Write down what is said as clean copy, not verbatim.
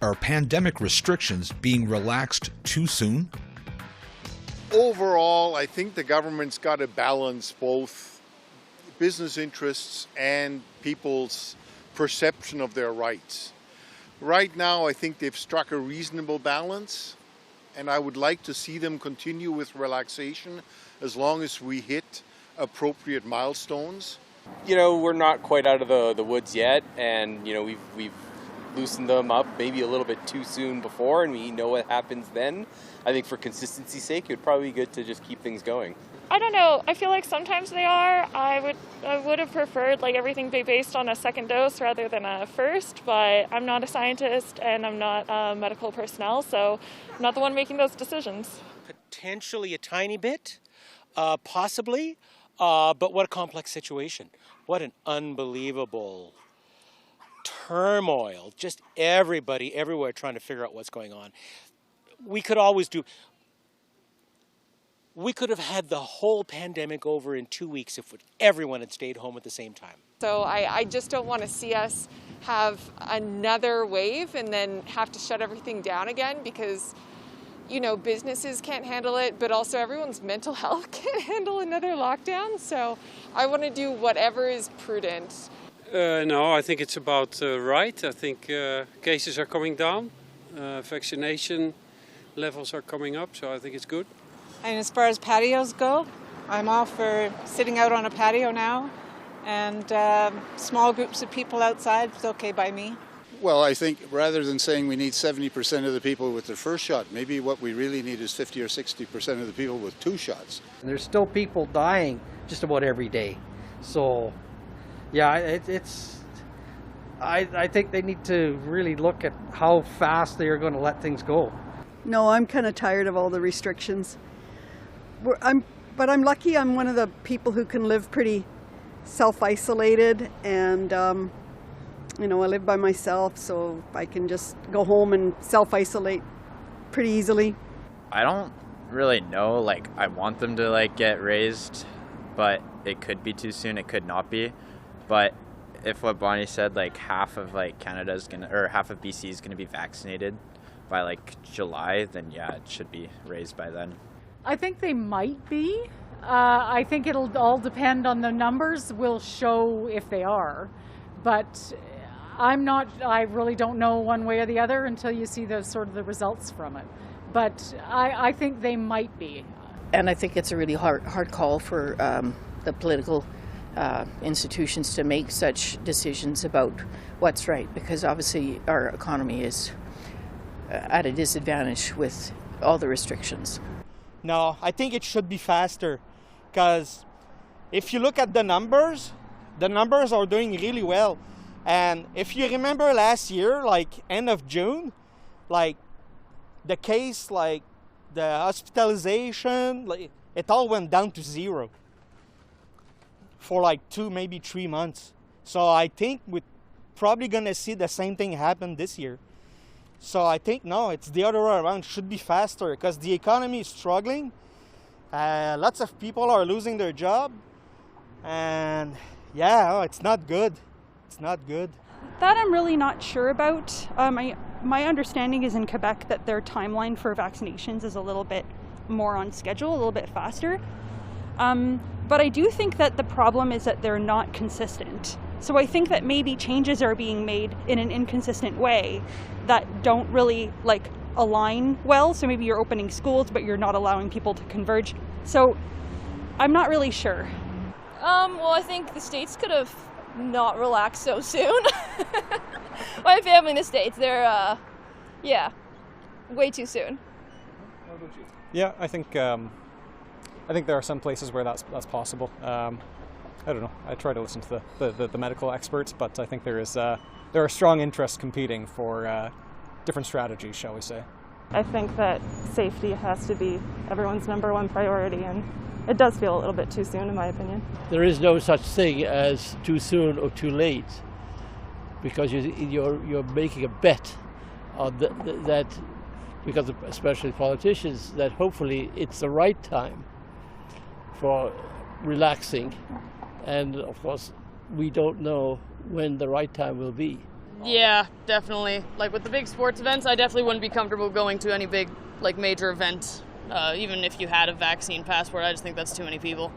Are pandemic restrictions being relaxed too soon? Overall, I think the government's got to balance both business interests and people's perception of their rights. Right now, I think they've struck a reasonable balance, and I would like to see them continue with relaxation as long as we hit appropriate milestones. You know, we're not quite out of the woods yet, and you know, we've loosened them up maybe a little bit too soon before, and we know what happens then. I think for consistency's sake, it would probably be good to just keep things going. I don't know. I feel like sometimes they are. I would have preferred like everything be based on a second dose rather than a first, but I'm not a scientist and I'm not medical personnel, so I'm not the one making those decisions. Potentially a tiny bit, possibly, but what a complex situation. What an unbelievable turmoil. Just everybody, everywhere trying to figure out what's going on. We could have had the whole pandemic over in 2 weeks if everyone had stayed home at the same time. So I just don't want to see us have another wave and then have to shut everything down again because, you know, businesses can't handle it, but also everyone's mental health can't handle another lockdown. So I want to do whatever is prudent. No, I think it's about right. I think cases are coming down, vaccination levels are coming up, so I think it's good. And as far as patios go, I'm all for sitting out on a patio now, and small groups of people outside is okay by me. Well, I think rather than saying we need 70% of the people with their first shot, maybe what we really need is 50 or 60% of the people with 2 shots. And there's still people dying just about every day. So, yeah, I think they need to really look at how fast they are going to let things go. No, I'm kind of tired of all the restrictions. But I'm lucky I'm one of the people who can live pretty self-isolated, and you know, I live by myself, so I can just go home and self-isolate pretty easily. I don't really know, like, I want them to like get raised, but it could be too soon, it could not be. But if what Bonnie said, like half of half of BC is gonna be vaccinated by like July, then yeah, it should be raised by then. I think they might be. I think it'll all depend on the numbers. Will show if they are. But I really don't know one way or the other until you see the results from it. But I think they might be. And I think it's a really hard call for the political institutions to make such decisions about what's right, because obviously our economy is at a disadvantage with all the restrictions. No, I think it should be faster, because if you look at the numbers are doing really well. And if you remember last year, like end of June, like the case, like the hospitalization, like it all went down to 0 for like 2, maybe 3 months. So I think we're probably gonna see the same thing happen this year. So I think, no, it's the other way around. It should be faster because the economy is struggling. Lots of people are losing their job. And yeah, it's not good. It's not good. That I'm really not sure about. My understanding is in Quebec that their timeline for vaccinations is a little bit more on schedule, a little bit faster. But I do think that the problem is that they're not consistent. So I think that maybe changes are being made in an inconsistent way that don't really align well. So maybe you're opening schools, but you're not allowing people to converge. So I'm not really sure. Well, I think the States could have not relaxed so soon. My family in the States, they're, way too soon. What about you? Yeah, I think there are some places where that's possible. I don't know. I try to listen to the medical experts, but I think there are strong interests competing for different strategies, shall we say. I think that safety has to be everyone's number one priority, and it does feel a little bit too soon, in my opinion. There is no such thing as too soon or too late, because you're making a bet on that, because especially politicians, that hopefully it's the right time for relaxing. And of course, we don't know when the right time will be. Yeah, definitely. Like with the big sports events, I definitely wouldn't be comfortable going to any big, like major event, even if you had a vaccine passport. I just think that's too many people.